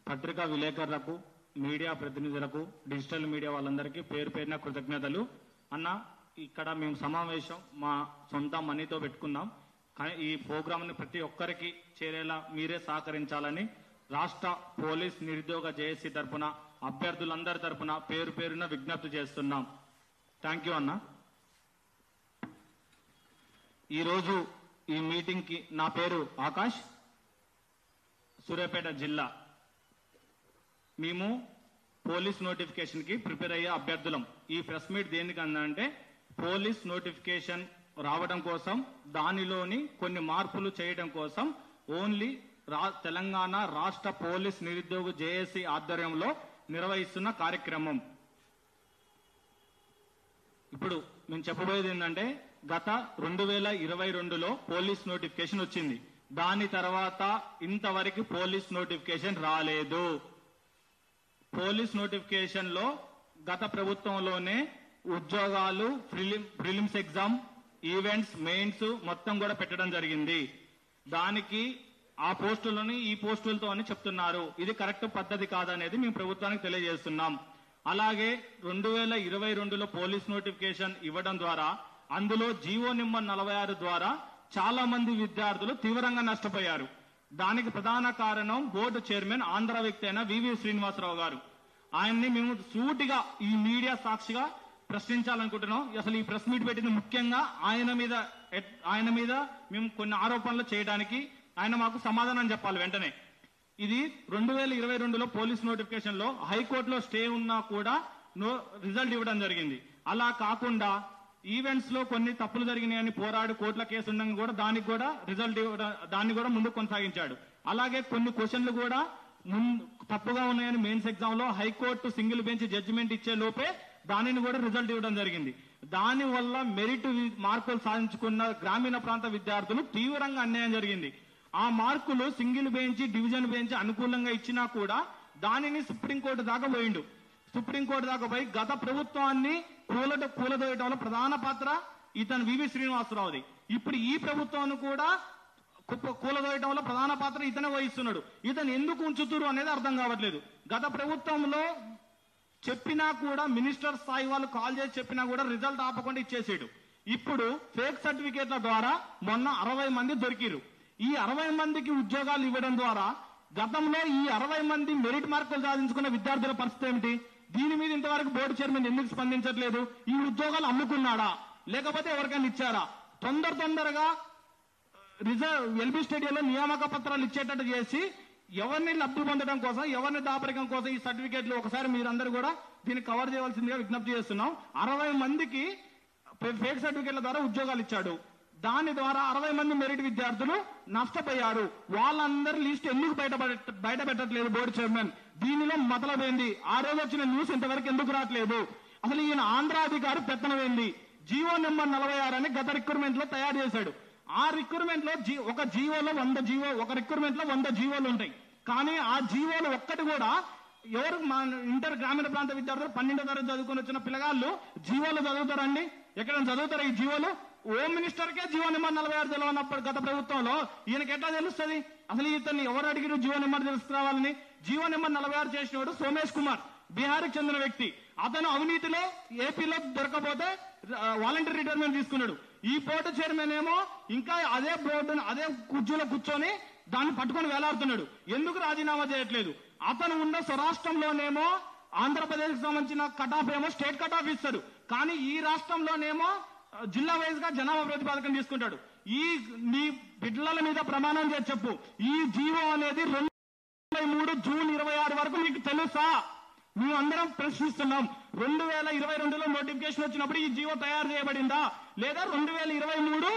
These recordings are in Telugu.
పత్రికా విలేకరులకు, మీడియా ప్రతినిధులకు, డిజిటల్ మీడియా వాళ్ళందరికీ పేరు పేరున కృతజ్ఞతలు. అన్న, ఇక్కడ మేము సమావేశం మా సొంత మనీతో పెట్టుకున్నాం. ఈ ప్రోగ్రామ్ని ప్రతి ఒక్కరికి చేరేలా మీరే సహకరించాలని రాష్ట్ర పోలీస్ నిరుద్యోగ జేఏసీ తరపున అభ్యర్థులందరి తరపున పేరు పేరున విజ్ఞప్తి చేస్తున్నాం. థ్యాంక్ యూ అన్న. ఈరోజు ఈ మీటింగ్కి నా పేరు ఆకాష్, సూర్యాపేట జిల్లా. మేము పోలీస్ నోటిఫికేషన్కి ప్రిపేర్ అయ్యే అభ్యర్థులం. ఈ ప్రెస్ మీట్ దేనికన్నా పోలీస్ నోటిఫికేషన్ రావడం కోసం, దానిలోని కొన్ని మార్పులు చేయడం కోసం ఓన్లీ తెలంగాణ రాష్ట్ర పోలీస్ నిరుద్యోగ జేఏసీ ఆధ్వర్యంలో నిర్వహిస్తున్న కార్యక్రమం. ఇప్పుడు మేము చెప్పబోయేది ఏంటంటే, గత 2022లో పోలీస్ నోటిఫికేషన్ వచ్చింది. దాని తర్వాత ఇంతవరకు పోలీస్ నోటిఫికేషన్ రాలేదు. పోలీస్ నోటిఫికేషన్ లో గత ప్రభుత్వంలోనే ఉద్యోగాలు, ప్రిలిమ్స్ ఎగ్జామ్, ఈవెంట్స్, మెయిన్స్ మొత్తం కూడా పెట్టడం జరిగింది. దానికి ఆ పోస్టులని ఈ పోస్టులతో అని చెప్తున్నారు. ఇది కరెక్ట్ పద్ధతి కాదనేది మేము ప్రభుత్వానికి తెలియజేస్తున్నాం. అలాగే 2022లో పోలీస్ నోటిఫికేషన్ ఇవ్వడం ద్వారా అందులో జీవో నెంబర్ 46 ద్వారా చాలా మంది విద్యార్థులు తీవ్రంగా నష్టపోయారు. దానికి ప్రధాన కారణం బోర్డు చైర్మన్, ఆంధ్ర వ్యక్తి అయిన వివి శ్రీనివాసరావు గారు. ఆయన్ని మేము సూటిగా ఈ మీడియా సాక్షిగా ప్రశ్నించాలనుకుంటున్నాం. అసలు ఈ ప్రెస్ మీట్ పెట్టింది ముఖ్యంగా ఆయన మీద మేము కొన్ని ఆరోపణలు చేయడానికి ఆయన మాకు సమాధానం చెప్పాలి వెంటనే. ఇది 2022లో పోలీస్ నోటిఫికేషన్ లో హైకోర్టులో స్టే ఉన్నా కూడా రిజల్ట్ ఇవ్వడం జరిగింది. అలా కాకుండా ఈవెంట్స్ లో కొన్ని తప్పులు జరిగినాయని పోరాడు కోర్టుల కేసు ఉండగా కూడా దానికి కూడా రిజల్ట్ ఇవ్వడం, దాన్ని కూడా ముందుకు కొనసాగించాడు. అలాగే కొన్ని క్వశ్చన్లు కూడా తప్పుగా ఉన్నాయని మెయిన్స్ ఎగ్జామ్ లో హైకోర్టు సింగిల్ బెంచ్ జడ్జిమెంట్ ఇచ్చే లోపే దానిని కూడా రిజల్ట్ ఇవ్వడం జరిగింది. దాని వల్ల మెరిట్ మార్కులు సాధించుకున్న గ్రామీణ ప్రాంత విద్యార్థులు తీవ్రంగా అన్యాయం జరిగింది. ఆ మార్కులు సింగిల్ బెంచ్, డివిజన్ బెంచ్ అనుకూలంగా ఇచ్చినా కూడా దానిని సుప్రీంకోర్టు దాకా పోయిండు. సుప్రీంకోర్టు దాకా పోయి గత ప్రభుత్వాన్ని కూలదోయటంలో ప్రధాన పాత్ర ఇతను వివి శ్రీనివాసరావుది. ఇప్పుడు ఈ ప్రభుత్వాన్ని కూడా కూలదోయటంలో ప్రధాన పాత్ర ఇతనే వహిస్తున్నాడు. ఇతను ఎందుకు ఉంచుతురు అనేది అర్థం కావట్లేదు. గత ప్రభుత్వంలో చెప్పినా కూడా మినిస్టర్ స్థాయి వాళ్ళు కాల్ చేసి చెప్పినా కూడా రిజల్ట్ ఆపకుండా ఇచ్చేసాడు. ఇప్పుడు ఫేక్ సర్టిఫికేట్ల ద్వారా మొన్న 60 మంది దొరికిరు. ఈ 60 మందికి ఉద్యోగాలు ఇవ్వడం ద్వారా గతంలో ఈ 60 మంది మెరిట్ మార్కులు సాధించుకున్న విద్యార్థుల పరిస్థితి ఏమిటి? దీని మీద ఇంతవరకు బోర్డు చైర్మన్ ఎందుకు స్పందించట్లేదు? ఈ ఉద్యోగాలు అమ్ముకున్నాడా లేకపోతే ఎవరికైనా ఇచ్చారా? తొందరగా ఎల్బీ స్టేడియంలో నియామక పత్రాలు ఇచ్చేటట్టు చేసి ఎవరిని లబ్ధి పొందడం కోసం, ఎవరిని దాపరికం కోసం ఈ సర్టిఫికేట్లు ఒకసారి మీరందరూ కూడా దీన్ని కవర్ చేయవలసిందిగా విజ్ఞప్తి చేస్తున్నాం. 60 మందికి ఫేక్ సర్టిఫికేట్ల ద్వారా ఉద్యోగాలు ఇచ్చాడు. దాని ద్వారా 60 మంది మెరిట్ విద్యార్థులు నష్టపోయారు. వాళ్ళందరి లిస్ట్ ఎందుకు బయట పెట్టట్లేదు బోర్డు చైర్మన్? దీనిలో మతలబేంది? ఆ రోజు వచ్చిన న్యూస్ ఇంతవరకు ఎందుకు రావట్లేదు? అసలు ఈయన ఆంధ్ర అధికారి పెత్తనమేంది? జీవో నెంబర్ 46 అని గత రిక్రూట్మెంట్ లో తయారు చేశాడు. ఆ రిక్రూట్మెంట్ లో ఒక రిక్రూట్మెంట్ లో 100 జీవోలు ఉంటాయి. కానీ ఆ జీవోలు ఒక్కటి కూడా ఎవరు ఇంటర్ గ్రామీణ ప్రాంత విద్యార్థులు 12వ తరగతి చదువుకొని వచ్చిన పిల్లగాళ్ళు జీవోలు చదువుతారండి? ఎక్కడైనా చదువుతారా ఈ జీవోలు? హోమ్ మినిస్టర్ కే జీవో నెంబర్ 46 తెలియనప్పుడు గత ప్రభుత్వంలో ఈయనకి ఎట్లా తెలుస్తుంది? అసలు ఇతన్ని ఎవరు అడిగిన జీవో నెంబర్ తెలుసుకోవాలని? జీవో నెంబర్ 46 చేసినవాడు సోమేష్ కుమార్, బీహార్కి చెందిన వ్యక్తి. అతను అవినీతిలో ఏపీలో దొరకపోతే వాలంటీర్ రిటైర్మెంట్ తీసుకున్నాడు. ఈ బోర్డు చైర్మన్ ఏమో ఇంకా అదే అదే కుర్చీలో కూర్చొని దాన్ని పట్టుకొని వేలాడుతున్నాడు. ఎందుకు రాజీనామా చేయట్లేదు? అతను ఉన్న స్వరాష్ట్రంలోనేమో ఆంధ్రప్రదేశ్ కి సంబంధించిన కట్ ఆఫ్ ఏమో స్టేట్ కట్ ఆఫ్ ఇస్తాడు. కానీ ఈ రాష్ట్రంలోనేమో జిల్లా వైజ్ గా జనాభా ప్రతిపాదకం తీసుకుంటాడు. నీ బిడ్డల మీద ప్రమాణం చేసి చెప్పు, ఈ జీవో అనేది 2023 జూన్ 26 వరకు మీకు తెలుసా? మేము అందరం ప్రశ్నిస్తున్నాం. 2022లో నోటిఫికేషన్ వచ్చినప్పుడు ఈ జీవో తయారు చేయబడిందా లేదా 2023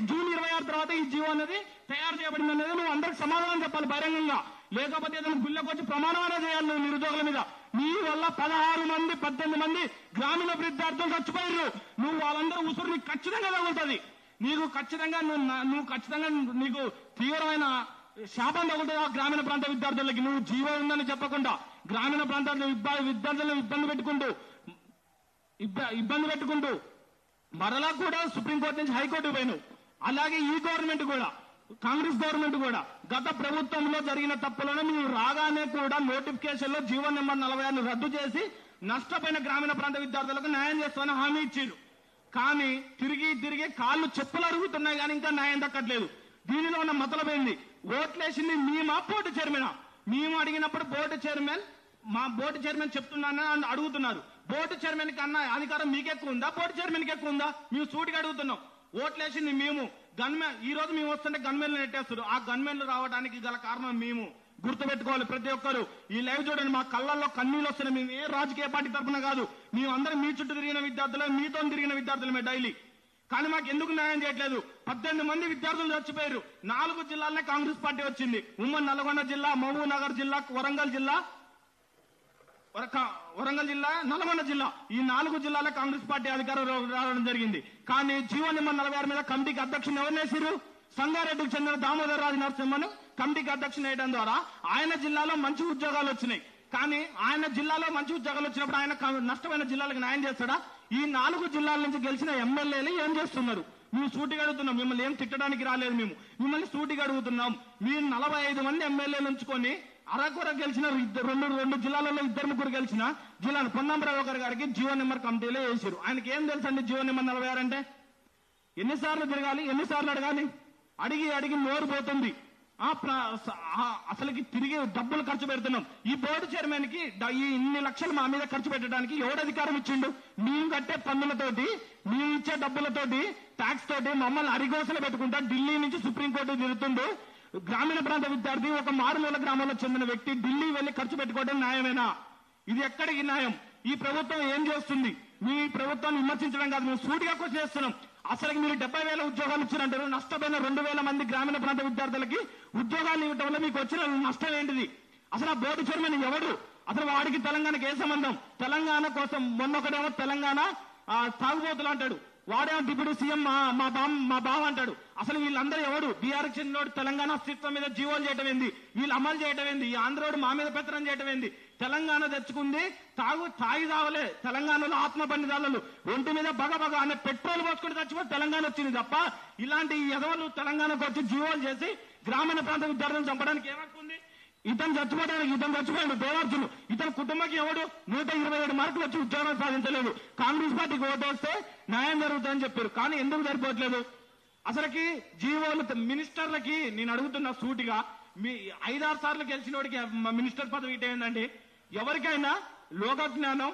జూన్ 26 తర్వాత ఈ జీవో అనేది తయారు చేయబడింది అనేది నువ్వు అందరికి సమాధానం చెప్పాలి బహిరంగంగా. లేకపోతే ఏదైనా బిల్లుకు వచ్చి ప్రమాణం అనేది చేయాలి నువ్వు నిరుద్యోగుల మీద. నీ వల్ల 16 మంది 18 మంది గ్రామీణ విద్యార్థులు చచ్చిపోయారు. నువ్వు వాళ్ళందరూ ఉసురు నీకు ఖచ్చితంగా తగులుతుంది. నీకు ఖచ్చితంగా నీకు తీవ్రమైన శాపం తగులుతుంది ఆ గ్రామీణ ప్రాంత విద్యార్థులకి. నువ్వు జీవో ఉందని చెప్పకుండా గ్రామీణ ప్రాంతాల్లో విద్యార్థులను ఇబ్బంది పెట్టుకుంటూ మరలా కూడా సుప్రీంకోర్టు నుంచి హైకోర్టు పోయినావు. అలాగే ఈ గవర్నమెంట్ కూడా కాంగ్రెస్ గవర్నమెంట్ కూడా గత ప్రభుత్వంలో జరిగిన తప్పులను మేము రాగానే కూడా నోటిఫికేషన్ లో జీవో నెంబర్ 46 రద్దు చేసి నష్టపోయిన గ్రామీణ ప్రాంత విద్యార్థులకు న్యాయం చేస్తామని హామీ ఇచ్చారు. కానీ తిరిగి కాళ్ళు చెప్పులు అరుగుతున్నాయి కానీ ఇంకా న్యాయం దక్కట్లేదు. దీనిలో ఉన్న మతలబైంది ఓట్లేసింది మేమా బోర్డు చైర్మన్? మేము అడిగినప్పుడు బోర్డు చైర్మన్ చెప్తున్నానని అడుగుతున్నారు. బోర్డు చైర్మన్ కన్నా అధికారం మీకెక్కువ ఉందా, బోర్డు చైర్మన్ ఎక్కువ ఉందా? మేము సూటిగా అడుగుతున్నాం. ఓట్లేసింది మేము. ఈ రోజు మేము వస్తుంటే గన్మెన్లు నెట్టేస్తారు. ఆ గన్మెన్లు రావడానికి గల కారణం మేము. గుర్తుపెట్టుకోవాలి ప్రతి ఒక్కరు. ఈ లైవ్ చూడండి, మా కళ్ళల్లో కన్నీళ్ళు వస్తున్నాయి. మేము ఏ రాజకీయ పార్టీ తరఫున కాదు, మేమందరం మీ చుట్టూ తిరిగిన విద్యార్థులే, మీతో తిరిగిన విద్యార్థులమే డైలీ. కానీ మాకు ఎందుకు న్యాయం చేయట్లేదు? 18 మంది విద్యార్థులు చచ్చిపోయారు. 4 జిల్లాలనే కాంగ్రెస్ పార్టీ వచ్చింది. ఉమ్మడి నల్గొండ జిల్లా, మహబూబ్ నగర్ జిల్లా, వరంగల్ జిల్లా, నల్గొండ జిల్లా, ఈ 4 జిల్లాలో కాంగ్రెస్ పార్టీ అధికారం రావడం జరిగింది. కానీ జీవో నెంబర్ 46 మీద కమిటీకి అధ్యక్షుని ఎవరు వేసారు? సంగారెడ్డికి చెందిన దామోదర్ రాజు నరసింహను కమిటీకి అధ్యక్షుని వేయడం ద్వారా ఆయన జిల్లాలో మంచి ఉద్యోగాలు వచ్చినాయి. కానీ ఆయన జిల్లాలో మంచి ఉద్యోగాలు వచ్చినప్పుడు ఆయన నష్టమైన జిల్లాలకు న్యాయం చేస్తాడా? ఈ 4 జిల్లాల నుంచి గెలిచిన ఎమ్మెల్యేలు ఏం చేస్తున్నారు? మేము సూటిగా అడుగుతున్నాం. మిమ్మల్ని ఏం తిట్టడానికి రాలేదు, మిమ్మల్ని సూటిగా అడుగుతున్నాం. మీరు 45 మంది ఎమ్మెల్యేలు ఉంచుకొని అరకొర గెలిచిన రెండు జిల్లాలలో 2-3 గెలిచిన జిల్లాను పొన్నం ప్రభాకర్ గారికి జీవో నెంబర్ కమిటీలో వేసారు. ఆయనకి ఏం తెలుసండి జీవో నెంబర్ 46 అంటే? ఎన్నిసార్లు తిరగాలి, ఎన్నిసార్లు అడగాలి? అడిగి నోరు పోతుంది. అసలుకి తిరిగి డబ్బులు ఖర్చు పెడుతున్నాం. ఈ బోర్డు చైర్మన్ కి ఈ ఇన్ని లక్షలు మా మీద ఖర్చు పెట్టడానికి ఎవడు అధికారం ఇచ్చిండు? మేము కట్టే పన్నులతోటి, మేము ఇచ్చే డబ్బులతోటి, ట్యాక్స్ తోటి మమ్మల్ని అరిగోసలు పెట్టుకుంటా ఢిల్లీ నుంచి సుప్రీంకోర్టు తిరుగుతుండు. గ్రామీణ ప్రాంత విద్యార్థి, ఒక మారుమూల గ్రామంలో చెందిన వ్యక్తి ఢిల్లీ వెళ్లి ఖర్చు పెట్టుకోవడం న్యాయమేనా? ఇది ఎక్కడికి న్యాయం? ఈ ప్రభుత్వం ఏం చేస్తుంది? మీ ప్రభుత్వాన్ని విమర్శించడం కాదు, మేము సూటిగా క్వశ్చన్ చేస్తున్నాం. అసలు మీరు 70,000 ఉద్యోగాలు ఇచ్చారంటారు. నష్టపోయిన 2,000 మంది గ్రామీణ ప్రాంత విద్యార్థులకి ఉద్యోగాలు ఇవ్వడం వల్ల మీకు వచ్చిన నష్టం ఏంటిది? అసలు ఆ బోర్డు చైర్మన్ ఎవడు? అసలు వాడికి తెలంగాణకి ఏ సంబంధం? తెలంగాణ కోసం మొన్నొకడేమో తెలంగాణ తాగుబోతులు అంటాడు, వాడేమో డిప్యూటీ సీఎం మా బావ అంటాడు. అసలు వీళ్ళందరూ ఎవడు? బీఆర్కి చెందినోడు తెలంగాణ అస్తిత్వం మీద జీవోలు చేయటం ఏంది? వీళ్ళు అమలు చేయటం ఏంది? ఈ ఆంధ్రోడు మా మీద పెత్తనం చేయటం ఏంది? తెలంగాణ తెచ్చుకుంది తాగి తావలే. తెలంగాణలో ఆత్మ బండిదారులు ఒంటి మీద బగ అనే పెట్రోల్ పోసుకుంటే చచ్చిపోతే తెలంగాణ వచ్చింది తప్ప ఇలాంటి ఎదవలు తెలంగాణకు వచ్చి జీవోలు చేసి గ్రామీణ ప్రాంత విద్యార్థులను చంపడానికి ఏమవుతుంది? ఇతను చచ్చిపోయాడు దేవార్జును. ఇతని కుటుంబకి ఎవడు 127 మార్కులు వచ్చి ఉద్యోగం సాధించలేదు. కాంగ్రెస్ పార్టీకి ఓటు వస్తే న్యాయం జరుగుతుందని చెప్పారు. కానీ ఎందుకు సరిపోవట్లేదు? అసలుకి జీవోలు మినిస్టర్లకి నేను అడుగుతున్నా సూటిగా, మీ 5-6 సార్లు గెలిచినోడికి మినిస్టర్ పదవి ఏంటండి? ఎవరికైనా లోక జ్ఞానం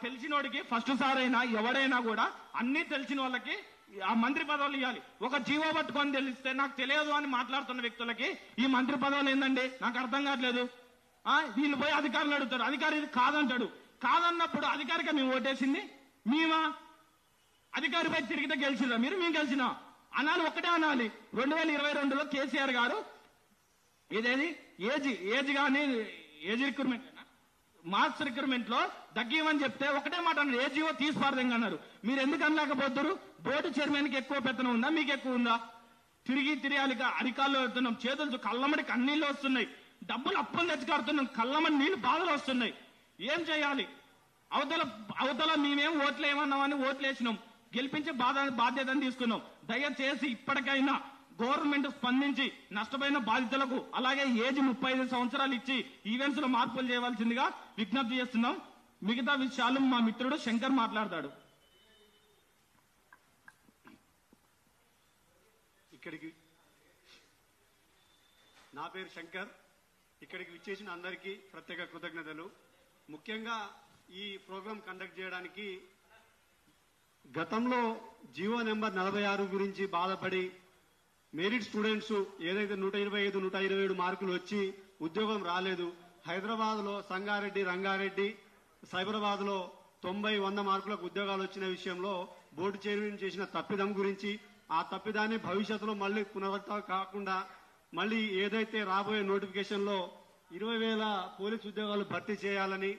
తెలిసినోడికి ఫస్ట్ సార్ అయినా ఎవడైనా కూడా అన్ని తెలిసిన వాళ్ళకి ఆ మంత్రి పదవులు ఇవ్వాలి. ఒక జీవో పట్టుకొని తెలిస్తే నాకు తెలియదు అని మాట్లాడుతున్న వ్యక్తులకి ఈ మంత్రి పదవులు ఏందండి? నాకు అర్థం కావట్లేదు. వీళ్ళు పోయి అధికారులు అడుగుతారు, అధికారి ఇది కాదంటాడు. కాదన్నప్పుడు అధికారిగా మేము ఓటేసింది మేమా? అధికారిపై తిరిగితే గెలిచిరా మీరు? మేము గెలిచినా అనాలి, ఒక్కటే అనాలి. 2022లో కేసీఆర్ గారు ఇదేది ఏజ్ కానీ ఏజ్ రిక్రూట్మెంట్ మార్క్స్ రిక్రూట్మెంట్ లో తగ్గిమని చెప్తే ఒకటే మాట అన్నారు, ఏ జీవో తీసిపారదంగా అన్నారు. మీరు ఎందుకు అనలేకపోతారు? బోర్డు చైర్మన్ కి ఎక్కువ పెత్తనం ఉందా, మీకు ఎక్కువ ఉందా? తిరిగి అరికాల్లో వెళ్తున్నాం, చేతులు కళ్ళమడి కన్నీళ్ళు వస్తున్నాయి, డబ్బులు అప్పులు తెచ్చి కడుతున్నాం, కళ్ళమడి నీళ్లు బాధలు వస్తున్నాయి. ఏం చేయాలి? అవతల మేమేం ఓట్లు ఏమన్నామని ఓట్లు వేసినాం, గెలిపించే బాధ్యతను తీసుకున్నాం. దయచేసి ఇప్పటికైనా గవర్నమెంట్ స్పందించి నష్టపోయిన బాధితులకు అలాగే ఏజ్ 35 సంవత్సరాలు ఇచ్చి ఈవెంట్స్ లో మార్పులు చేయవలసిందిగా విజ్ఞప్తి చేస్తున్నాం. మిగతా విషయాలు మా మిత్రుడు శంకర్ మాట్లాడతాడు. నా పేరు శంకర్. ఇక్కడికి విచ్చేసిన అందరికీ ప్రత్యేక కృతజ్ఞతలు. ముఖ్యంగా ఈ ప్రోగ్రాం కండక్ట్ చేయడానికి గతంలో జీవో నెంబర్ 46 గురించి బాధపడి మెరిట్ స్టూడెంట్స్ ఏదైతే 125, 127 మార్కులు వచ్చి ఉద్యోగం రాలేదు, హైదరాబాద్ లో సంగారెడ్డి, రంగారెడ్డి, సైబరాబాద్ లో 90, 100 మార్కులకు ఉద్యోగాలు వచ్చిన విషయంలో బోర్డు చైర్మన్ చేసిన తప్పిదం గురించి, ఆ తప్పిదాన్ని భవిష్యత్తులో మళ్లీ పునరావృతం కాకుండా మళ్లీ ఏదైతే రాబోయే నోటిఫికేషన్ లో 20,000 పోలీసు ఉద్యోగాలు భర్తీ చేయాలని,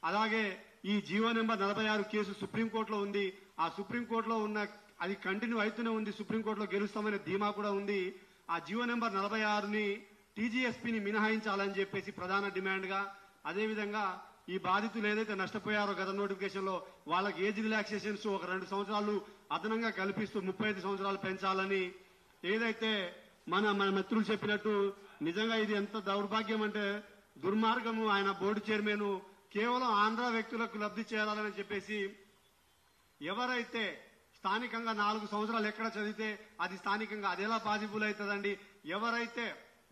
అలాగే ఈ జీవో నెంబర్ 46 కేసు సుప్రీంకోర్టులో ఉంది, ఆ సుప్రీంకోర్టులో ఉన్న అది కంటిన్యూ అవుతూనే ఉంది, సుప్రీంకోర్టులో గెలుస్తామనే ధీమా కూడా ఉంది. ఆ జీవో నెంబర్ 46ని టీజీఎస్పీని మినహాయించాలని చెప్పేసి ప్రధాన డిమాండ్ గా, అదేవిధంగా ఈ బాధితులు ఏదైతే నష్టపోయారో గత నోటిఫికేషన్ లో వాళ్ళకి ఏజ్ రిలాక్సేషన్స్ ఒక 2 సంవత్సరాలు అదనంగా కల్పిస్తూ 35 సంవత్సరాలు పెంచాలని, ఏదైతే మన మిత్రులు చెప్పినట్టు నిజంగా ఇది ఎంత దౌర్భాగ్యం అంటే దుర్మార్గము. ఆయన బోర్డు చైర్మన్ కేవలం ఆంధ్ర వ్యక్తులకు లబ్ధి చేయాలని చెప్పేసి ఎవరైతే స్థానికంగా 4 సంవత్సరాలు ఎక్కడ చదివితే అది స్థానికంగా అది ఎలా పాసిబుల్ అవుతుందండి? ఎవరైతే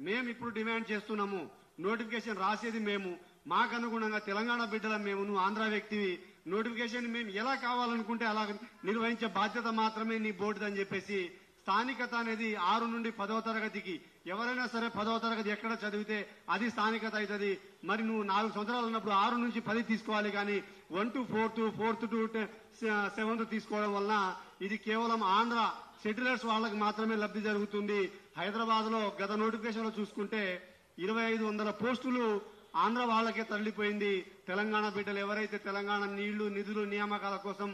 మేము ఇప్పుడు డిమాండ్ చేస్తున్నాము, నోటిఫికేషన్ రాసేది మేము, మాకు అనుగుణంగా తెలంగాణ బిడ్డల మేము, నువ్వు ఆంధ్ర వ్యక్తివి, నోటిఫికేషన్ మేము ఎలా కావాలనుకుంటే అలా నిర్వహించే బాధ్యత మాత్రమే నీ బోర్డుదని చెప్పేసి స్థానికత అనేది 6 నుండి 10వ తరగతికి ఎవరైనా సరే 10వ తరగతి ఎక్కడ చదివితే అది స్థానికత అవుతుంది. మరి నువ్వు 4 సంవత్సరాలు ఉన్నప్పుడు 6 నుంచి 10 తీసుకోవాలి, కానీ 1 to 4th to 7th తీసుకోవడం వలన ఇది కేవలం ఆంధ్ర సెటిలర్స్ వాళ్ళకి మాత్రమే లబ్ధి జరుగుతుంది. హైదరాబాద్ లో గత నోటిఫికేషన్ లో చూసుకుంటే 2500 పోస్టులు ఆంధ్ర వాళ్ళకే తరలిపోయింది. తెలంగాణ బిడ్డలు ఎవరైతే తెలంగాణ నీళ్లు నిధులు నియామకాల కోసం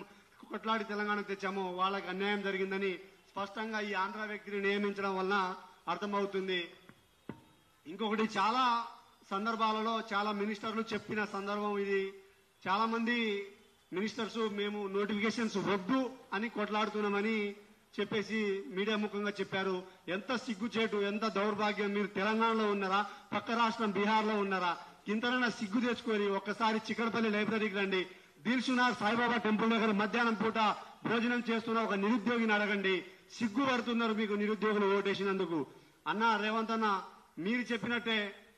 కొట్లాడి తెలంగాణకు తెచ్చామో వాళ్ళకి అన్యాయం జరిగిందని స్పష్టంగా ఈ ఆంధ్ర వ్యక్తిని నియమించడం వలన అర్థమవుతుంది. ఇంకొకటి, చాలా సందర్భాలలో చాలా మినిస్టర్లు చెప్పిన సందర్భం ఇది. చాలా మంది మినిస్టర్స్ మేము నోటిఫికేషన్స్ వద్దు అని కొట్లాడుతున్నామని చెప్పేసి మీడియా ముఖంగా చెప్పారు. ఎంత సిగ్గుచేటు, ఎంత దౌర్భాగ్యం. మీరు తెలంగాణలో ఉన్నారా, పక్క రాష్ట్రం బీహార్ లో ఉన్నారా? ఇంతనైనా సిగ్గు తెచ్చుకొని ఒక్కసారి చిక్కడపల్లి లైబ్రరీకి రండి. దిల్సునార్ సాయిబాబా టెంపుల్ దగ్గర మధ్యాహ్నం పూట భోజనం చేస్తున్న ఒక నిరుద్యోగిని అడగండి. సిగ్గు పడుతున్నారు మీకు నిరుద్యోగులు ఓటేసినందుకు. అన్న రేవంత్ అన్న, మీరు చెప్పినట్టే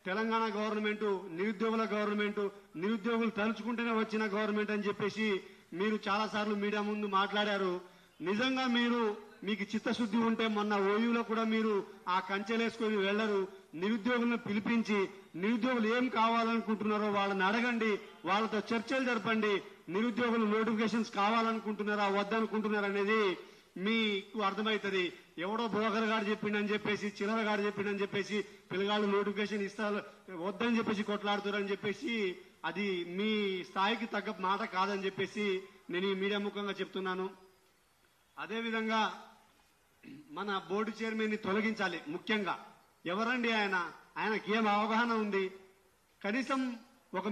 తెలంగాణ గవర్నమెంట్ నిరుద్యోగుల గవర్నమెంట్, నిరుద్యోగులు తలుచుకుంటేనే వచ్చిన గవర్నమెంట్ అని చెప్పేసి మీరు చాలా సార్లు మీడియా ముందు మాట్లాడారు. నిజంగా మీకు చిత్తశుద్ధి ఉంటే మొన్న ఓయూలో కూడా మీరు ఆ కంచెలేసుకొని వెళ్లరు. నిరుద్యోగులను పిలిపించి నిరుద్యోగులు ఏం కావాలనుకుంటున్నారో వాళ్ళని అడగండి, వాళ్ళతో చర్చలు జరపండి. నిరుద్యోగులు నోటిఫికేషన్స్ కావాలనుకుంటున్నారా వద్దనుకుంటున్నారా అనేది మీకు అర్థమవుతుంది. ఎవడో బ్రోకర్ గారు చెప్పిండని చెప్పేసి, చిల్లర గారు చెప్పిండని చెప్పేసి పిల్లగాళ్ళు నోటిఫికేషన్ ఇస్తారు వద్దని చెప్పేసి కొట్లాడుతారని చెప్పేసి అది మీ స్థాయికి తగ్గ మాట కాదని చెప్పేసి నేను ఈ మీడియా ముఖంగా చెప్తున్నాను. అదేవిధంగా మన బోర్డు చైర్మన్ ని తొలగించాలి. ముఖ్యంగా ఎవరండి ఆయనకి ఏం అవగాహన ఉంది? కనీసం ఒక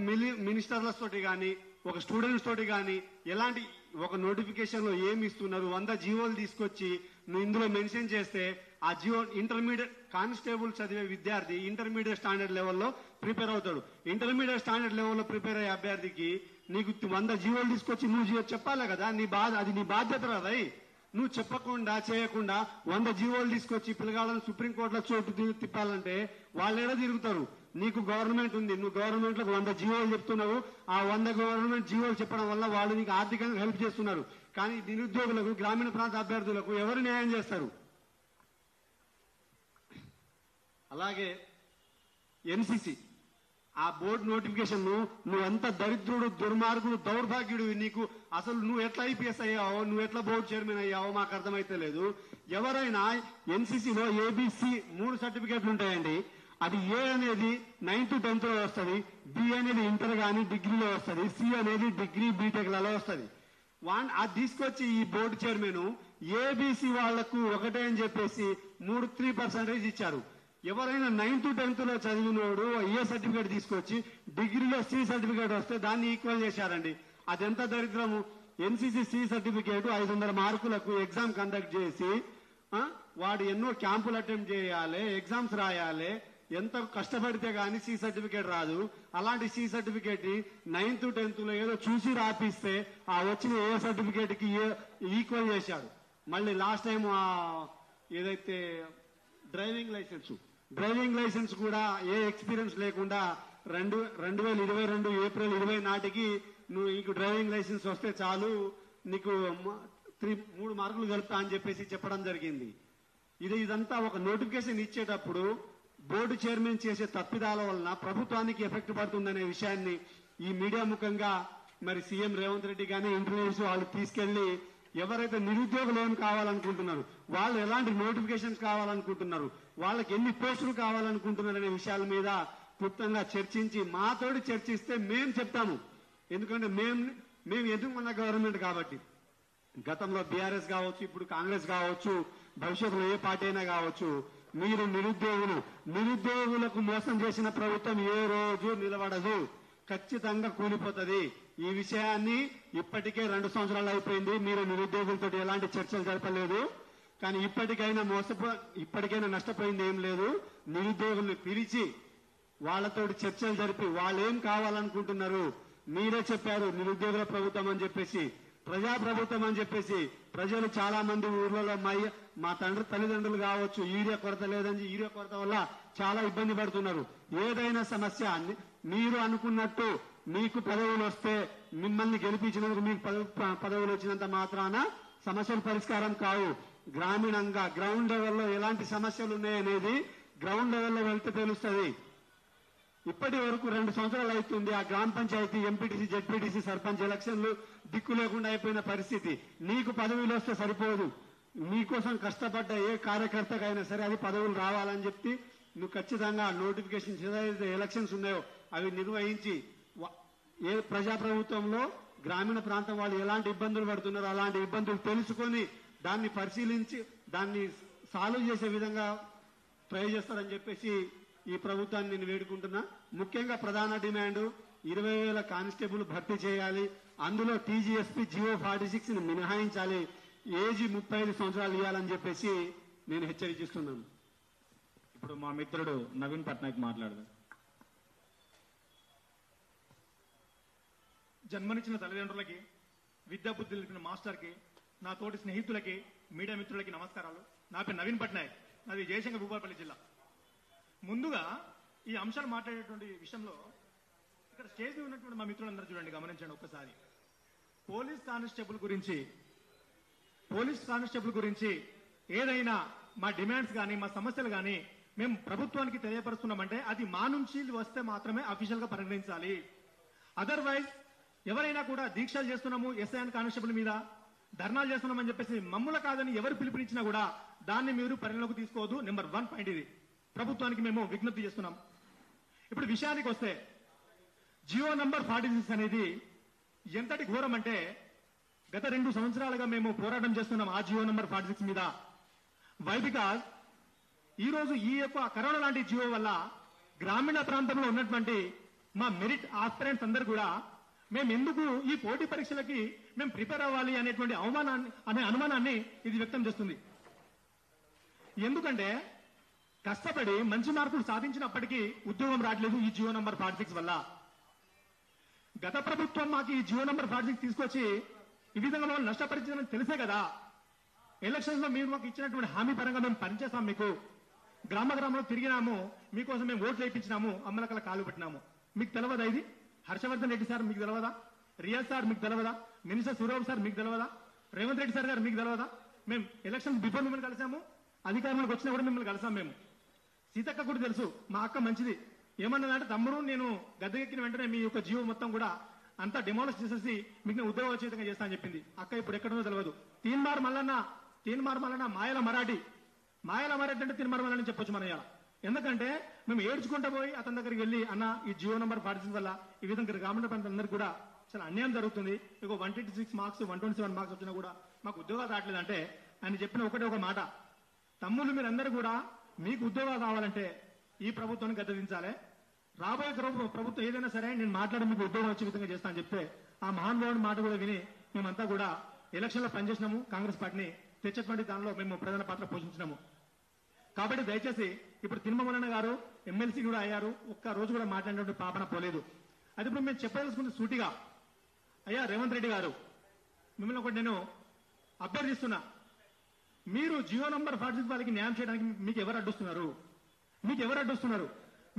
మినిస్టర్లతోటి కానీ ఒక స్టూడెంట్స్ తోటి కానీ ఎలాంటి ఒక నోటిఫికేషన్ లో ఏమి ఇస్తున్నారు 100 జీవోలు తీసుకొచ్చి నువ్వు ఇందులో మెన్షన్ చేస్తే ఆ జీవో ఇంటర్మీడియట్ కానిస్టేబుల్ చదివే విద్యార్థి ఇంటర్మీడియట్ స్టాండర్డ్ లెవెల్లో ప్రిపేర్ అవుతాడు. ఇంటర్మీడియట్ స్టాండర్డ్ లెవెల్లో ప్రిపేర్ అయ్యే అభ్యర్థికి నీకు 100 జీవోలు తీసుకొచ్చి నువ్వు చెప్పాలి కదా, అది నీ బాధ్యత కదా. నువ్వు చెప్పకుండా చేయకుండా 100 జీవోలు తీసుకొచ్చి పిల్లగాళ్ళని సుప్రీంకోర్టులో చోటు తిప్పాలంటే వాళ్ళు ఎలా తిరుగుతారు? నీకు గవర్నమెంట్ ఉంది, నువ్వు గవర్నమెంట్ లకు 100 జీవోలు చెప్తున్నావు. ఆ 100 గవర్నమెంట్ జీవోలు చెప్పడం వల్ల వాళ్ళు నీకు ఆర్థికంగా హెల్ప్ చేస్తున్నారు. కానీ నిరుద్యోగులకు, గ్రామీణ ప్రాంత అభ్యర్థులకు ఎవరు న్యాయం చేస్తారు? అలాగే ఎన్సీసీ ఆ బోర్డు నోటిఫికేషన్ నువ్వు ఎంత దరిద్రుడు, దుర్మార్గుడు, దౌర్భాగ్యుడు. నీకు అసలు నువ్వు ఎట్లా ఐపీఎస్ అయ్యావో, నువ్వు ఎట్లా బోర్డు చైర్మన్ అయ్యావో మాకు అర్థమైతే లేదు. ఎవరైనా ఎన్సీసీలో ఏబిసి 3 సర్టిఫికేట్లు ఉంటాయండి. అది ఏ అనేది 9th to 10th లో వస్తుంది, బి అనేది ఇంటర్ గానీ డిగ్రీలో వస్తుంది, సి అనేది డిగ్రీ బీటెక్ లలో వస్తుంది. అది తీసుకొచ్చి ఈ బోర్డు చైర్మన్ ఏబిసి వాళ్లకు ఒకటే అని చెప్పేసి 3% ఇచ్చారు. ఎవరైనా 9th to 10th లో చదివినోడు ఏ సర్టిఫికేట్ తీసుకొచ్చి డిగ్రీలో సి సర్టిఫికేట్ వస్తే దాన్ని ఈక్వల్ చేశారండి. అదెంత దరిద్రము. ఎన్సీసీ సి సర్టిఫికేట్ 500 మార్కులకు ఎగ్జామ్ కండక్ట్ చేసి వాడు ఎన్నో క్యాంపులు అటెంప్ట్ చేయాలి, ఎగ్జామ్స్ రాయాలి, ఎంత కష్టపడితే గానీ సి సర్టిఫికేట్ రాదు. అలాంటి C certificate 9th to 10th లో ఏదో చూసి రాపిస్తే ఆ వచ్చిన ఏ సర్టిఫికేట్ కి ఈక్వల్ చేశాడు. మళ్ళీ లాస్ట్ టైం ఏదైతే డ్రైవింగ్ లైసెన్స్ కూడా ఏ ఎక్స్పీరియన్స్ లేకుండా 2022 ఏప్రిల్ 20 నాటికి నీకు డ్రైవింగ్ లైసెన్స్ వస్తే చాలు, నీకు 3 మార్కులు కలుపుతా అని చెప్పేసి చెప్పడం జరిగింది. ఇదంతా ఒక నోటిఫికేషన్ ఇచ్చేటప్పుడు బోర్డు చైర్మన్ చేసే తప్పిదాల వలన ప్రభుత్వానికి ఎఫెక్ట్ పడుతుందనే విషయాన్ని ఈ మీడియా ముఖంగా మరి సీఎం రేవంత్ రెడ్డి గానీ ఇంటర్వ్యూస్ వాళ్ళు తీసుకెళ్లి ఎవరైతే నిరుద్యోగులు ఏం కావాలనుకుంటున్నారు, వాళ్ళు ఎలాంటి నోటిఫికేషన్స్ కావాలనుకుంటున్నారు, వాళ్ళకి ఎన్ని పోస్టులు కావాలనుకుంటున్నారు అనే విషయాల మీద క్లుప్తంగా చర్చించి మాతోటి చర్చిస్తే మేం చెప్తాము. ఎందుకంటే మేము ఎదుర్కొన్న గవర్నమెంట్ కాబట్టి. గతంలో బీఆర్ఎస్ కావచ్చు, ఇప్పుడు కాంగ్రెస్ కావచ్చు, భవిష్యత్తులో ఏ పార్టీ అయినా కావచ్చు, మీరు నిరుద్యోగులకు మోసం చేసిన ప్రభుత్వం ఏ రోజు నిలబడదు, ఖచ్చితంగా కూలిపోతుంది. ఈ విషయాన్ని ఇప్పటికే 2 సంవత్సరాలు అయిపోయింది. మీరు నిరుద్యోగులతో ఎలాంటి చర్చలు జరపలేదు. కానీ ఇప్పటికైనా నష్టపోయింది ఏం లేదు. నిరుద్యోగుల్ని పిలిచి వాళ్ళతో చర్చలు జరిపి వాళ్ళు ఏం కావాలనుకుంటున్నారు, మీరే చెప్పారు నిరుద్యోగుల ప్రభుత్వం అని చెప్పేసి, ప్రజా ప్రభుత్వం అని చెప్పేసి ప్రజలు చాలా మంది ఊర్లలో మా తల్లిదండ్రులు కావచ్చు యూరియా కొరత లేదని యూరియా కొరత వల్ల చాలా ఇబ్బంది పడుతున్నారు. ఏదైనా సమస్య మీరు అనుకున్నట్టు మీకు పదవులు వస్తే, మిమ్మల్ని గెలిపించినందుకు మీకు పదవులు వచ్చినంత మాత్రాన సమస్యలు పరిష్కారం కావు. గ్రామీణంగా గ్రౌండ్ లెవెల్లో ఎలాంటి సమస్యలు ఉన్నాయనేది గ్రౌండ్ లెవెల్లో వెళ్తే తెలుస్తుంది. ఇప్పటి వరకు 2 సంవత్సరాలు అవుతుంది ఆ గ్రామ పంచాయతీ, ఎంపీటీసీ, జెడ్పీటీసీ, సర్పంచ్ ఎలక్షన్లు దిక్కు లేకుండా అయిపోయిన పరిస్థితి. నీకు పదవులు వస్తే సరిపోదు, మీకోసం కష్టపడ్డ ఏ కార్యకర్తకైనా సరే అది పదవులు రావాలని చెప్పి నువ్వు ఖచ్చితంగా నోటిఫికేషన్ ఏదైతే ఎలక్షన్స్ ఉన్నాయో అవి నిర్వహించి ఏ ప్రజాప్రభుత్వంలో గ్రామీణ ప్రాంతం వాళ్ళు ఎలాంటి ఇబ్బందులు పడుతున్నారో అలాంటి ఇబ్బందులు తెలుసుకొని దాన్ని పరిశీలించి దాన్ని సాల్వ్ చేసే విధంగా ట్రై చేస్తారని చెప్పేసి ఈ ప్రభుత్వాన్ని నేను వేడుకుంటున్నా. ముఖ్యంగా ప్రధాన డిమాండ్ 20,000 కానిస్టేబుల్ భర్తీ చేయాలి. అందులో టీజీఎస్పీ జియో 46 ని మినహాయించాలి. ఏజీ 35 సంవత్సరాలు ఇవ్వాలని చెప్పేసి నేను హెచ్చరిస్తున్నాను. ఇప్పుడు మా మిత్రుడు నవీన్ పట్నాయక్ మాట్లాడదాం. జన్మనిచ్చిన తల్లిదండ్రులకి, విద్యాబుద్ధి తెలిపిన మాస్టర్కి, నా తోటి స్నేహితులకి, మీడియా మిత్రులకి నమస్కారాలు. నా పేరు నవీన్ పట్నాయక్, నాది జయశంకర్ భూపాలపల్లి జిల్లా. ముందుగా ఈ అంశాలు మాట్లాడేటువంటి విషయంలో ఇక్కడ స్టేజ్ మీద ఉన్నటువంటి మా మిత్రులందరూ చూడండి, గమనించండి ఒక్కసారి. పోలీస్ కానిస్టేబుల్ గురించి ఏదైనా మా డిమాండ్స్ కానీ మా సమస్యలు కానీ మేము ప్రభుత్వానికి తెలియపరుస్తున్నామంటే అది మా నుంచి వస్తే మాత్రమే అఫీషియల్ గా పరిగణించాలి. అదర్వైజ్ ఎవరైనా కూడా దీక్షలు చేస్తున్నాము ఎస్ఐఎన్ కానిస్టేబుల్ మీద, ధర్నాలు చేస్తున్నామని చెప్పేసి మమ్ముల కాదని ఎవరు పిలుపునిచ్చినా కూడా దాన్ని మీరు పరిగణలోకి తీసుకోవద్దు. నెంబర్ 1 పాయింట్ ఇది ప్రభుత్వానికి మేము విజ్ఞప్తి చేస్తున్నాం. ఇప్పుడు విషయానికి వస్తే జియో నంబర్ 46 అనేది ఎంతటి ఘోరం అంటే, గత 2 సంవత్సరాలుగా మేము పోరాటం చేస్తున్నాం ఆ జియో నంబర్ 46 మీద. వై బికాజ్ ఈ రోజు ఈ యొక్క కరోనా లాంటి జియో వల్ల గ్రామీణ ప్రాంతంలో ఉన్నటువంటి మా మెరిట్ ఆస్పిరెంట్స్ అందరూ కూడా మేము ఎందుకు ఈ పోటీ పరీక్షలకి మేము ప్రిపేర్ అవ్వాలి అనేటువంటి అనుమానాన్ని ఇది వ్యక్తం చేస్తుంది. ఎందుకంటే కష్టపడి మంచి మార్కులు సాధించినప్పటికీ ఉద్యోగం రావట్లేదు ఈ జియో నంబర్ 46 వల్ల. గత ప్రభుత్వం మాకు ఈ జియో నంబర్ 46 తీసుకొచ్చి ఈ విధంగా మమ్మల్ని నష్టపరిచిందని తెలిసే కదా ఎలక్షన్స్ లో మీరు మాకు ఇచ్చినటువంటి హామీ పరంగా మేము పనిచేస్తాం, మీకు గ్రామంలో తిరిగినాము, మీకోసం మేము ఓట్లు వేయించినాము, అమ్మలకల కాలు పెట్టినాము. మీకు తెలియదా ఇది? హర్షవర్ధన్ రెడ్డి సార్ మీకు తెలియదా? రియాజ్ సార్ మీకు తెలియదా? మినిస్టర్ సూరవ్ సార్ మీకు తెలియదా? రేవంత్ రెడ్డి సార్ గారు మీకు తెలియదా? మేము ఎలక్షన్ బిఫోర్ మిమ్మల్ని కలిసాము, అధికారంలోకి వచ్చినా కూడా మిమ్మల్ని కలిసాం. మేము సీతక్క కూడా తెలుసు, మా అక్క మంచిది. ఏమన్నదంటే తమ్ముడు నేను గద్దెక్కిన వెంటనే మీ యొక్క జీవో మొత్తం కూడా అంతా డిమాలిష్ చేసేసి మీకు నేను ఉద్యోగోచితంగా చేస్తా అని చెప్పింది. అక్క ఇప్పుడు ఎక్కడుందో తెలియదు. తీన్మార్ మల్లన్న మాయల మరాఠీ అంటే తీన్మార్ మల్లన్న చెప్పొచ్చు మన ఇవాళ. ఎందుకంటే మేము ఏడ్చుకుంటూ పోయి అతని దగ్గరికి వెళ్ళి అన్న ఈ జియో నంబర్ 46 వల్ల ఈ విధంగా గ్రామీణ ప్రాంతాలందరికీ కూడా చాలా అన్యాయం జరుగుతుంది, ఇక 126 మార్క్స్ 127 మార్క్స్ వచ్చినా కూడా మాకు ఉద్యోగాలు రావట్లేదంటే ఆయన చెప్పిన ఒక మాట, తమ్ముళ్ళు మీరందరూ కూడా మీకు ఉద్యోగాలు కావాలంటే ఈ ప్రభుత్వాన్ని గద్దెదించాలి. రాబోయే ప్రభుత్వం ఏదైనా సరే నేను మాట్లాడి మీకు ఉద్యోగం వచ్చే విధంగా చేస్తా అని చెప్తే ఆ మహానుభావుడి మాట కూడా విని మేమంతా కూడా ఎలక్షన్ లో పనిచేసినాము. కాంగ్రెస్ పార్టీని తెచ్చేటువంటి దానిలో మేము ప్రధాన పాత్ర పోషించినాము. కాబట్టి దయచేసి ఇప్పుడు తిరుమలన్న గారు ఎమ్మెల్సీ కూడా అయ్యారు, ఒక్క రోజు కూడా మాట్లాడినటువంటి పాపన పోలేదు. అది ఇప్పుడు మేము చెప్పదలుచుకుంటే సూటిగా, అయ్యా రేవంత్ రెడ్డి గారు మిమ్మల్ని ఒకటి నేను అభ్యర్థిస్తున్నా, మీరు జియో నంబర్ 46 వాళ్ళకి న్యాయం చేయడానికి మీకు ఎవరు అడ్డుస్తున్నారు?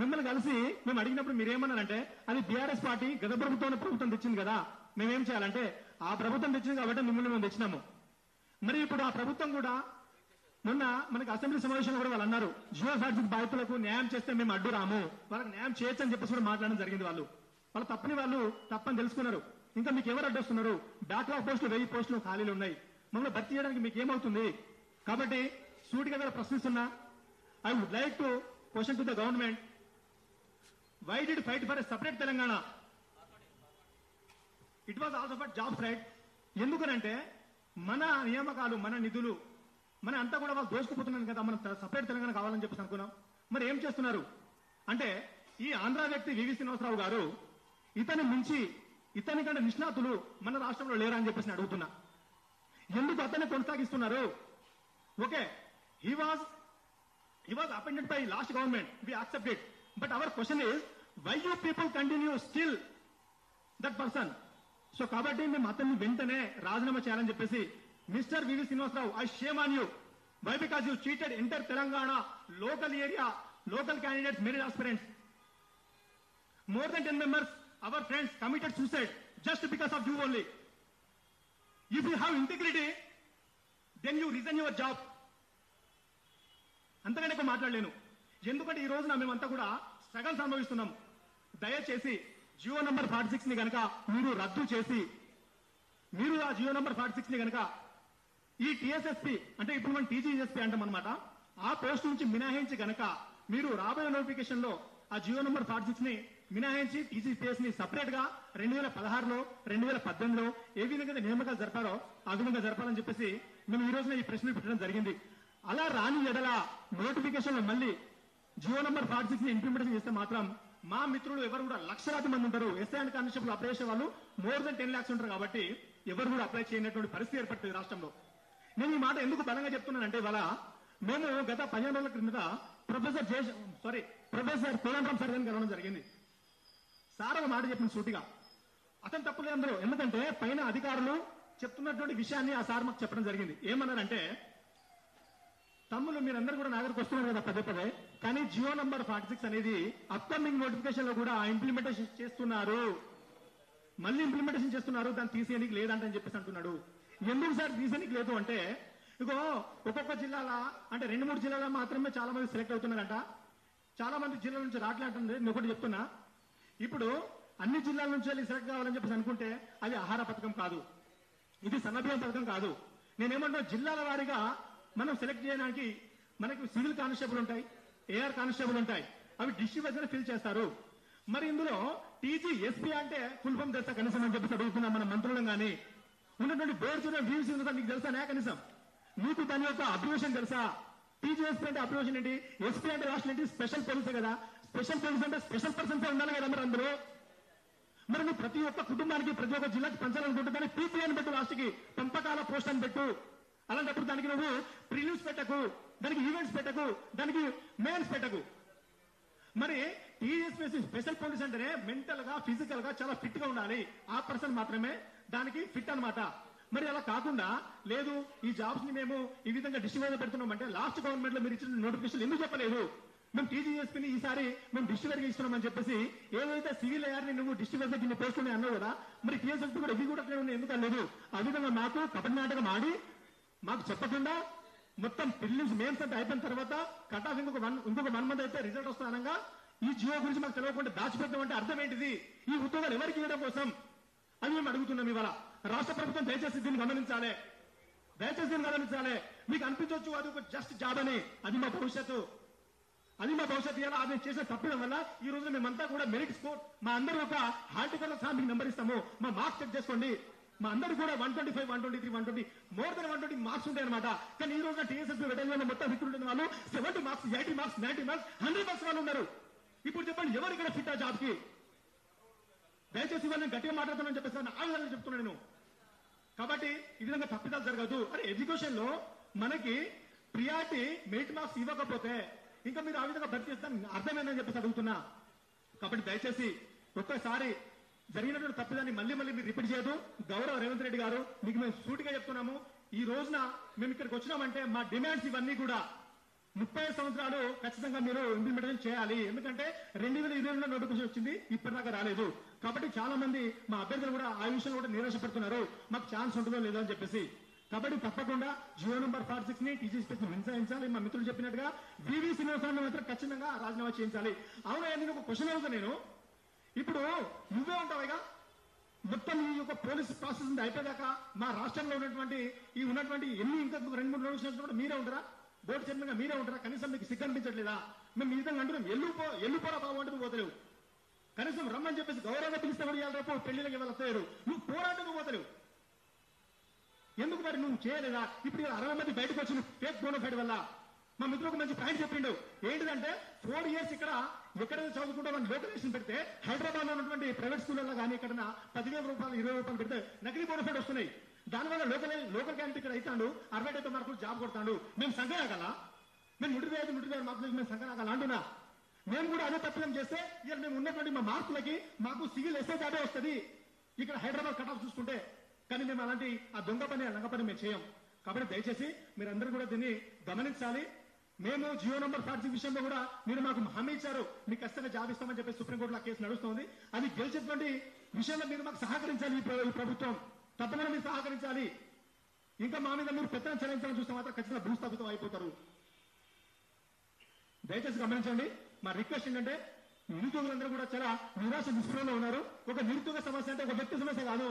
మిమ్మల్ని కలిసి మేము అడిగినప్పుడు మీరేమన్నారంటే అది బీఆర్ఎస్ పార్టీ గత ప్రభుత్వం తెచ్చింది కదా, మేమేం చేయాలంటే ఆ ప్రభుత్వం తెచ్చింది కాబట్టి మిమ్మల్ని మేము తెచ్చినాము. మరి ఇప్పుడు ఆ ప్రభుత్వం కూడా మొన్న మనకి అసెంబ్లీ సమావేశంలో కూడా వాళ్ళు అన్నారు జియో 46 బాధితులకు న్యాయం చేస్తే మేము అడ్డు రాము, వాళ్ళకి న్యాయం చేయొచ్చు అని చెప్పేసి కూడా మాట్లాడడం జరిగింది. వాళ్ళు తప్పని తెలుసుకున్నారు. ఇంకా మీకు ఎవరు అడ్డొస్తున్నారు? బ్యాక్లాగ్ పోస్టులు 1000 పోస్టులు ఖాళీలు ఉన్నాయి, మమ్మల్ని భర్తీ చేయడానికి మీకు ఏమవుతుంది? కాబట్టి సూటిగా కూడా ప్రశ్నిస్తున్నా, I would like to question to the government, why did fight for a separate Telangana? It was also for jobs right. ఎందుకనంటే మన నియామకాలు, మన నిధులు, మన అంతా కూడా వాళ్ళు దోసుకుపోతున్నాను కదా, మనం సపరేట్ తెలంగాణ కావాలని చెప్పేసి అనుకున్నాం. మరి ఏం చేస్తున్నారు అంటే ఈ ఆంధ్ర వ్యక్తి వివి శ్రీనివాసరావు గారు ఇతని కంటే నిష్ణాతులు మన రాష్ట్రంలో లేరా అని చెప్పేసి అడుగుతున్నా. ఎందుకు అతన్ని కొనసాగిస్తున్నారు? Okay, he was appointed by last government. We accept it. But our question is, why you people continue still that person? So కాబట్టి మేము అతన్ని వెంటనే రాజీనామా చేయాలని చెప్పేసి mister VV Srinivasarao, I shame on you. Why? Because you cheated enter Telangana local area, local candidates, merit aspirants. More than 10 members, our friends, committed suicide just because of you only. If you have integrity, then you resign your job. అంతకంటే ఎక్కువ మాట్లాడలేను. ఎందుకంటే ఈ రోజున మేమంతా కూడా స్ట్రగల్స్ అనుభవిస్తున్నాం. దయచేసి జియో నంబర్ 46 ని కనుక మీరు రద్దు చేసి, మీరు ఆ జియో నంబర్ 46 ని కనుక ఈ టీఎస్ఎస్పీ అంటే ఇప్పుడు మనం టీజీఎస్పీ అంటాం అనమాట, ఆ పోస్ట్ నుంచి మినహాయించి కనుక మీరు రాబోయే నోటిఫికేషన్ లో ఆ జియో నంబర్ 46 ని మినహాయించి టీజీపీఎస్ ని సపరేట్ గా 2016లో 2018లో ఏ విధంగా నియామకాలు జరిపారో ఆ విధంగా జరపాలని చెప్పేసి మేము ఈ రోజున ఈ ప్రశ్నలు పెట్టడం జరిగింది. అలా రాని ఎడల నోటిఫికేషన్ లో మళ్ళీ జియో నంబర్ 46 ని ఇంప్లిమెంటేషన్ చేస్తే మాత్రం మా మిత్రులు ఎవరు కూడా లక్షలాది మంది ఉంటారు. ఎస్ఐ అండ్ కానిస్టేబుల్ అప్లై చేసే వాళ్ళు మోర్ దెన్ 10 lakhs ఉంటారు. కాబట్టి ఎవరు కూడా అప్లై చేయనటువంటి పరిస్థితి ఏర్పడుతుంది రాష్ట్రంలో. నేను ఈ మాట ఎందుకు బలంగా చెప్తున్నానంటే, ఇవాళ మేము గత 15 రోజుల క్రిందట ప్రొఫెసర్ కోదండరాం సార్ గారిని కలవడం జరిగింది. సార్ ఒక మాట చెప్పిన సూటిగా, అతను తప్పులే అందరూ, ఎందుకంటే పైన అధికారులు చెప్తున్నటువంటి విషయాన్ని ఆ సార్ మాకు చెప్పడం జరిగింది. ఏమన్నారంటే, తమ్ముళ్ళు మీరందరూ కూడా నా దగ్గరకు వస్తున్నారు కదా పదే పదే, కానీ జియో నంబర్ 46 అనేది అప్కమింగ్ నోటిఫికేషన్ లో కూడా ఇంప్లిమెంటేషన్ చేస్తున్నారు, మళ్ళీ ఇంప్లిమెంటేషన్ చేస్తున్నారు, దాన్ని తీసేయడానికి లేదంటని చెప్పేసి అంటున్నాడు. ఎందుకు సార్ తీసేయడానికి లేదు అంటే, ఇగో ఒక్కొక్క జిల్లాల అంటే 2-3 జిల్లాల మాత్రమే చాలా మంది సెలెక్ట్ అవుతున్నారంట, చాలా మంది జిల్లాల నుంచి రావట్లేదంటుంది. నేను ఒకటి చెప్తున్నా, ఇప్పుడు అన్ని జిల్లాల నుంచి వెళ్ళి సెలెక్ట్ కావాలని చెప్పేసి అనుకుంటే అది ఆహార పథకం కాదు, ఇది సన్నబియ్యం పథకం కాదు. నేనేమంటున్నా, జిల్లాల వారీగా మనం సెలెక్ట్ చేయడానికి మనకు సివిల్ కానిస్టేబుల్ ఉంటాయి, ఏఆర్ కానిస్టేబుల్ ఉంటాయి, అవి డిస్ట్రిక్ట్ వైజ్ ఫిల్ చేస్తారు. మరి ఇందులో టీజీఎస్పీ అంటే ఫుల్ ఫామ్ తెలుసా కనీసం అని చెప్పేసి అడుగుతున్నాం మన మంత్రులం. కానీ ఉన్నటువంటి బోర్డు వీసీ ఉన్నదా నీకు తెలుసా కనీసం? నీకు దాని యొక్క అబ్రివేషన్ తెలుసా? టీజీఎస్పీ అంటే అబ్రివేషన్ ఏంటి, ఎస్పీ అంటే రాష్ట్రం ఏంటి, స్పెషల్ పోలీసే కదా. స్పెషల్ పోలీస్ అంటే స్పెషల్ పర్సన్స్ ఉండాలి కదా మరి అందరూ. మరి నువ్వు ప్రతి ఒక్క కుటుంబానికి ప్రతి ఒక్క జిల్లాకి పంచాలనుకుంటే దానికి పీపీ అని పెట్టు, లాస్ట్ కి పంపకాల పోస్ట్ అని పెట్టు. అలాంటప్పుడు దానికి నువ్వు ప్రిలిమ్స్ పెట్టకు, దానికి ఈవెంట్స్ పెట్టకు, దానికి మెయిన్స్ పెట్టకు. మరి టీఎస్పీ స్పెషల్ పోలీస్ అంటేనే మెంటల్ గా ఫిజికల్ గా చాలా ఫిట్ గా ఉండాలి, ఆ పర్సన్ మాత్రమే దానికి ఫిట్ అన్నమాట. మరి అలా కాకుండా లేదు ఈ జాబ్స్ ని మేము ఈ విధంగా డిస్ట్రిబ్యూట్ పెడుతున్నాం అంటే, లాస్ట్ గవర్నమెంట్ లో మీరు ఇచ్చిన నోటిఫికేషన్ ఎందుకు చెప్పలేదు? మేము టీజీఎస్పీని ఈసారి మేము డిస్ట్రిబ్యూట్ ఇస్తున్నామని చెప్పేసి, ఏదైతే సివిల్ ఏఆర్ ని నువ్వు డిస్ట్రిబ్యూట్ కింద పోస్ట్ అన్నావు కదా, మరి టీఎస్ఎస్పీ కూడా ఇవి కూడా ఎందుకు అనలేదు? ఆ విధంగా మాకు కపట నాటకం ఆడి మాకు చెప్పకుండా మొత్తం ప్రిలిమ్స్ మెయిన్స్ అంటే అయిపోయిన తర్వాత కట్ ఆఫ్ ఇంకొక 1 month అయితే రిజల్ట్ వస్తానగా ఈ జియో గురించి మాకు తెలియకుండా దాచిపెట్టడం అంటే అర్థం ఏంటిది? ఈ ఉద్యోగాలు ఎవరికి ఇవ్వడం కోసం అని మేము అడుగుతున్నాం. ఇవాళ రాష్ట్ర ప్రభుత్వం దయచేసి దీన్ని గమనించాలి, దయచేసి దీన్ని గమనించాలి. మీకు అనిపించవచ్చు అది ఒక జస్ట్ జాబ్ అని, అది మా భవిష్యత్తు, అది మా భవిష్యత్తు. ఇలా అది చేసిన తప్పడం వల్ల ఈ రోజు మేమంతా కూడా మెరిట్ స్కోర్ మా అందరూ ఒక హార్టికల్ మీకు నెంబర్ ఇస్తాము, మా మార్క్స్ చెక్ చేసుకోండి. మా అందరూ కూడా 125, 123, 120 మోర్ దెన్ 120 మార్క్స్ ఉంటాయి అనమాట. కానీ ఈ రోజున టీఎస్ఎస్పీ వెటర్నరీ మొత్తం రిక్రూట్ వాళ్ళు 70 మార్క్స్, 80 మార్క్స్, 90 మార్క్స్, 100 మార్క్స్ వాళ్ళు ఉన్నారు. ఇప్పుడు చెప్పండి ఎవరు ఇక్కడ ఫిట్ ఆ జాబ్ కి? దయచేసి ఇవాళ నేను గట్టిగా మాట్లాడుతున్నాను చెప్పేసి ఆ విధంగా చెప్తున్నాను నేను. కాబట్టి ఈ విధంగా తప్పిదాలు జరగదు. అరే ఎడ్యుకేషన్ లో మనకి ప్రియారిటీ మెరిట్ మార్క్స్ ఇవ్వకపోతే ఇంకా మీరు ఆ విధంగా భర్తీ చేస్తాను అర్థమైందని చెప్పేసి అడుగుతున్నా. కాబట్టి దయచేసి ఒక్కసారి జరిగినటువంటి తప్పిదాన్ని మళ్ళీ మీరు రిపీట్ చేయదు. గౌరవ రేవంత్ రెడ్డి గారు, మీకు మేము సూటిగా చెప్తున్నాము, ఈ రోజున మేము ఇక్కడికి వచ్చినామంటే మా డిమాండ్స్ ఇవన్నీ కూడా 30 సంవత్సరాలు ఖచ్చితంగా మీరు ఇంప్లిమెంటేషన్ చేయాలి. ఎందుకంటే 2020లో నోటిఫికేషన్ వచ్చింది, ఇప్పటిదాకా రాలేదు. కాబట్టి చాలా మంది మా అభ్యర్థులు కూడా ఆ విషయంలో కూడా నిరాశపడుతున్నారు, మాకు ఛాన్స్ ఉంటుందో లేదో అని చెప్పేసి. కాబట్టి తప్పకుండా జియో నంబర్ 46 ని టీజీఎస్పీ మినహాయించాలి. మా మిత్రులు చెప్పినట్టుగా వివి శ్రీనివాసరావు మాత్రం ఖచ్చితంగా రాజీనామా చేయించాలి. అవునా, నేను ఒక క్వశ్చన్ అడుగుతా. నేను ఇప్పుడు నువ్వే ఉంటావుగా మొత్తం ఈ యొక్క పోలీస్ ప్రాసెస్ అయిపోయాక మా రాష్ట్రంలో ఉన్నటువంటి ఎన్ని ఇంకా 2-3 నోటిఫికేషన్స్ కూడా మీరే ఉంటారా? బోర్డు చైర్మన్ గా మీరే ఉంటారా? కనీసం మీకు సిగ్గు అనిపించట్లేదా? మేము ఈ విధంగా అంటున్నాం, ఎల్లుపోరా బాబు అంటే నువ్వు పోతలేవు. కనీసం రమ్మని చెప్పేసి గౌరవంగా పిలిస్తే కూడా ఇవాళ రేపు పెళ్లిళ్ళకి ఇవాళ వస్తారు, నువ్వు పోరాటం నువ్వు పోతలేవు. ఎందుకు మరి నువ్వు చేయలేదా? ఇప్పుడు 60 మంది బయటకు వచ్చిన ఫేక్ బోనోఫైడ్ వల్ల మా మిత్రులకు మంచి పాయింట్ చెప్పిండు. ఏంటిదంటే 4 years ఇక్కడ ఎక్కడైతే చదువుకుంటే మనం లోకలైజేషన్ పెడితే హైదరాబాద్ లో ఉన్నటువంటి ప్రైవేట్ స్కూళ్ళలో కానీ ఇక్కడ 10,000 రూపాయలు 20 రూపాయలు పెడితే నకిలీ బోనోఫైడ్ వస్తున్నాయి. దానివల్ల లోకల్ క్యాండిడేట్ ఇక్కడ అవుతాడు 60-70 మార్కులు జాబ్ కొడతాడు. మేము సంఘరాగల మేము 105 మార్కులకి మేము సంఘరాగల అంటున్నా. మేము కూడా అదే తప్పులం చేస్తే ఇక మేము ఉన్నటువంటి మా మార్కులకి మాకు సివిల్ ఎస్ఐ జాబే వస్తుంది ఇక్కడ హైదరాబాద్ కట్ ఆఫ్ చూసుకుంటే. కానీ మేము అలాంటి ఆ దొంగ పని లంగ పని మేము చేయం. కాబట్టి దయచేసి మీరందరూ కూడా దీన్ని గమనించాలి. మేము జియో నంబర్ 46 విషయంలో కూడా మీరు మాకు హామీ ఇచ్చారు, మీకు ఖచ్చితంగా జాబ్ ఇస్తామని చెప్పి సుప్రీంకోర్టులో కేసు నడుస్తుంది. అది గెలిచేటువంటి విషయంలో మీరు మాకు సహకరించాలి. ఈ ప్రభుత్వం తప్పకుండా మీరు సహకరించాలి. ఇంకా మా మీద మీరు పెత్తనం చెల్లించాలని చూస్తే మాత్రం ఖచ్చితంగా భూస్థాపితం అయిపోతారు. దయచేసి గమనించండి. మా రిక్వెస్ట్ ఏంటంటే నిరుద్యోగులందరూ కూడా చాలా నిరాశ నిస్పృహలో ఉన్నారు. ఒక నిరుద్యోగ సమస్య అంటే ఒక వ్యక్తి సమస్య కాదు,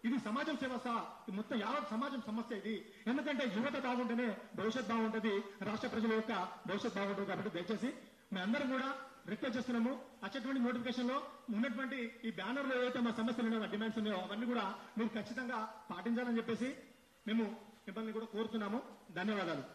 ఇది సమాజం సమస్య, మొత్తం యావత్ సమాజం సమస్య ఇది. ఎందుకంటే యువత బాగుంటేనే భవిష్యత్ బాగుంటుంది, రాష్ట్ర ప్రజల యొక్క భవిష్యత్ బాగుంటుంది. కాబట్టి దయచేసి మేము అందరం కూడా రిక్వెస్ట్ చేస్తున్నాము, వచ్చేటువంటి నోటిఫికేషన్ లో ఉన్నటువంటి ఈ బ్యానర్ లో ఏవైతే మా సమస్యలు ఉన్నాయో డిమాండ్స్ ఉన్నాయో అవన్నీ కూడా మీరు ఖచ్చితంగా పాటించాలని చెప్పేసి మేము మిమ్మల్ని కూడా కోరుతున్నాము. ధన్యవాదాలు.